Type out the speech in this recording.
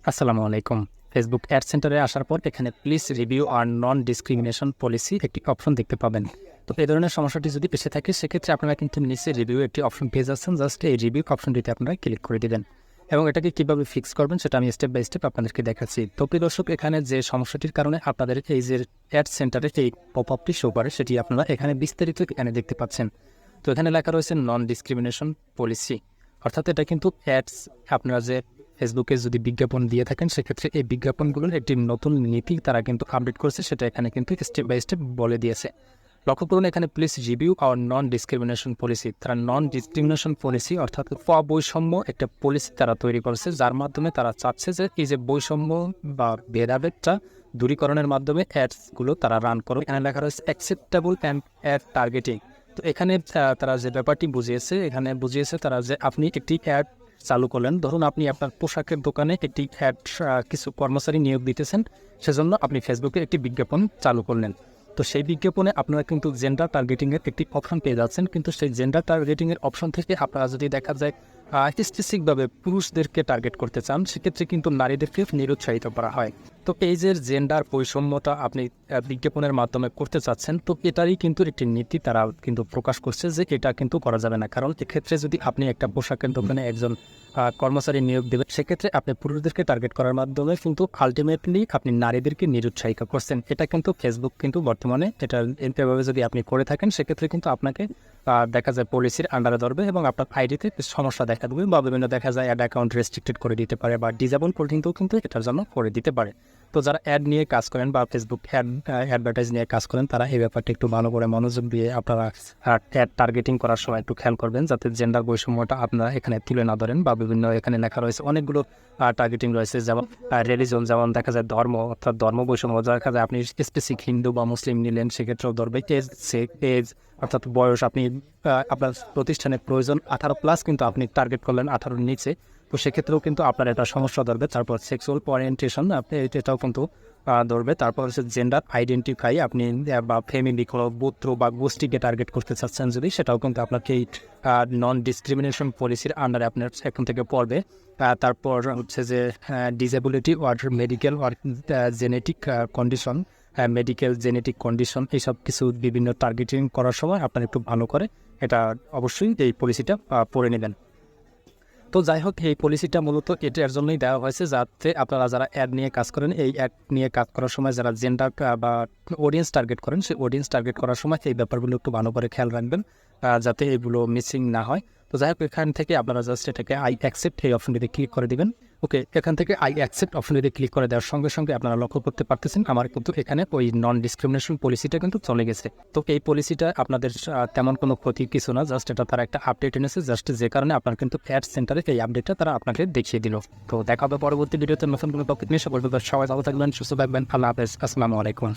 আসসালামু আলাইকুম। Facebook ad সেন্টারে আসার পর এখানে please review our non discrimination policy একটি অপশন দেখতে পাবেন। তো এই ধরনের সমস্যাটি যদি এসে থাকে সেক্ষেত্রে আপনারা কিন্তু নিচে রিভিউ একটি অপশন পেয়ে যাচ্ছেন। জাস্ট এই রিভিউ অপশনটিতে আপনারা ক্লিক করে দিবেন এবং এটাকে কীভাবে ফিক্স করবেন সেটা আমি স্টেপ বাই স্টেপ আপনাদেরকে দেখাচ্ছি। তো প্রিয় দর্শক, এখানে যে সমস্যাটির কারণে আপনাদের এই যে অ্যাড সেন্টারে এই পপ আপটি শো করে সেটি আপনারা এখানে বিস্তারিত এখানে দেখতে পাচ্ছেন। তো এখানে লেখা রয়েছে নন ডিসক্রিমিনেশন পলিসি, অর্থাৎ এটা কিন্তু অ্যাডস আপনারা যে ফেসবুকে যদি বিজ্ঞাপন দিয়ে থাকেন সেক্ষেত্রে এই বিজ্ঞাপনগুলোর একটি নতুন নীতি তারা কিন্তু আপডেট করেছে, সেটা এখানে কিন্তু স্টেপ বাই স্টেপ বলে দিয়েছে। লক্ষ্য করুন এখানে please review our non discrimination policy. তারা নন ডিসক্রিমিনেশন পলিসি অর্থাৎ বৈষম্য একটা পলিসি তারা তৈরি করেছে, যার মাধ্যমে তারা চাচ্ছে যে এই যে বৈষম্য বা ভেদাভেদটা দূরীকরণের মাধ্যমে অ্যাডসগুলো তারা রান করবে। এখানে লেখা রয়েছে অ্যাকসেপ্টেবল অ্যান্ড অ্যাড টার্গেটিং। তো এখানে তারা যে ব্যাপারটি বুঝিয়েছে তারা যে আপনি একটি অ্যাড চালু করলেন, ধরুন আপনি আপনার পোশাকের দোকানে একটি অ্যাড কিছু কর্মচারী নিয়োগ দিতেছেন, সেজন্য আপনি ফেসবুকে একটি বিজ্ঞাপন চালু করলেন। তো সেই বিজ্ঞাপনে আপনারা কিন্তু জেন্ডার টার্গেটিংয়ের একটি অপশন পেয়ে যাচ্ছেন, কিন্তু সেই জেন্ডার টার্গেটিংয়ের অপশন থেকে আপনারা যদি দেখা যায় স্পেসিফিকভাবে পুরুষদেরকে টার্গেট করতে চান, সেক্ষেত্রে কিন্তু নারীদেরকে নিরুৎসাহিত করা হয়। তো এই যে জেন্ডার বৈষম্যটা আপনি বিজ্ঞাপনের মাধ্যমে করতে চাচ্ছেন, তো এটারই কিন্তু একটি নীতি তারা কিন্তু প্রকাশ করছে যে এটা কিন্তু করা যাবে না। কারণ এক্ষেত্রে যদি আপনি একটা পোশাকের দোকানে একজন কর্মচারী নিয়োগ দেবেন, সেক্ষেত্রে আপনি পুরুষদেরকে টার্গেট করার মাধ্যমে কিন্তু আলটিমেটলি আপনি নারীদেরকে নিরুৎসাহিত করছেন। এটা কিন্তু ফেসবুক কিন্তু বর্তমানে এটা এভাবে যদি আপনি করে থাকেন সেক্ষেত্রে কিন্তু আপনাকে দেখা যায় পলিসির আন্ডারে ধরবে এবং আপনার আইডিতে সমস্যা দেখা দেবে, বা বিভিন্ন দেখা যায় অ্যাড অ্যাকাউন্ট রেস্ট্রিক্টেড করে দিতে পারে বা ডিজেবল পর্যন্তও কিন্তু এটার জন্য করে দিতে পারে। তো যারা অ্যাড নিয়ে কাজ করেন বা ফেসবুক অ্যাডভার্টাইজ নিয়ে কাজ করেন, তারা এই ব্যাপারটা একটু ভালো করে মনোযোগ দিয়ে আপনারা অ্যাড টার্গেটিং করার সময় একটু খেয়াল করবেন, যাতে জেন্ডার বৈষম্যটা আপনারা এখানে তুলে না ধরেন। বা বিভিন্ন এখানে লেখা রয়েছে অনেকগুলো টার্গেটিং রয়েছে, যেমন রিলিজন, যেমন দেখা যায় ধর্ম, অর্থাৎ ধর্ম বৈষম্য দেখা যায় আপনি স্পেসিফিক হিন্দু বা মুসলিম নিলেন, সেক্ষেত্রেও ধরবে। এজ অর্থাৎ বয়স, আপনি আপনার প্রতিষ্ঠানের প্রয়োজন 18+, কিন্তু আপনি টার্গেট করলেন 18-র নিচে, তো সেক্ষেত্রেও কিন্তু আপনার এটা সমস্যা ধরবে। তারপর সেক্সুয়াল ওরিয়েন্টেশন আপনি এটাও কিন্তু ধরবে। তারপর হচ্ছে জেন্ডার আইডেন্টিফাই, আপনি বা ফ্যামিলি কোনো গোত্র বা গোষ্ঠীকে টার্গেট করতে চাচ্ছেন যদি, সেটাও কিন্তু আপনাকে এই নন ডিসক্রিমিনেশন পলিসির আন্ডারে আপনার এখন থেকে পড়বে। তারপর হচ্ছে যে disability or medical or genetic condition, medical genetic condition, এইসব কিছু বিভিন্ন টার্গেটিং করার সময় আপনার একটু ভালো করে এটা অবশ্যই এই পলিসিটা পড়ে নেবেন। তো যাই হোক, এই পলিসিটা মূলত এটার জন্যই দেওয়া হয়েছে, যাতে আপনারা যারা অ্যাড নিয়ে কাজ করেন, এই অ্যাড নিয়ে কাজ করার সময় যারা জেন্ডার বা অডিয়েন্স টার্গেট করেন, সেই অডিয়েন্স টার্গেট করার সময় এই ব্যাপারগুলো একটু ভালো করে খেয়াল রাখবেন, যাতে এগুলো মিসিং না হয়। তো যাই হোক, এখান থেকে আপনারা জাস্ট এটাকে আই অ্যাকসেপ্ট এই অপশনটিতে ক্লিক করে দিবেন। ওকে, এখান থেকে আই অ্যাকসেপ্ট অপশনটিতে ক্লিক করে দেওয়ার সঙ্গে সঙ্গে আপনারা লক্ষ্য করতে পারতেছেন আমার কিন্তু এখানে ওই নন ডিসক্রিমিনেশন পলিসিটা কিন্তু চলে গেছে। তো এই পলিসিটা আপনাদের তেমন কোনো ক্ষতি কিছু না, জাস্ট এটা তারা একটা আপডেট এনেছে, জাস্ট যে কারণে আপনার কিন্তু অ্যাড সেন্টারে এই আপডেটটা তারা আপনাকে দেখিয়ে দিল। তো দেখা হবে পরবর্তী ভিডিওতে নতুন কোনো টপিক নিয়ে। সবাই ভালো থাকবেন, সুস্থ থাকবেন, আল্লাহ হাফেজ, আসসালামু আলাইকুম।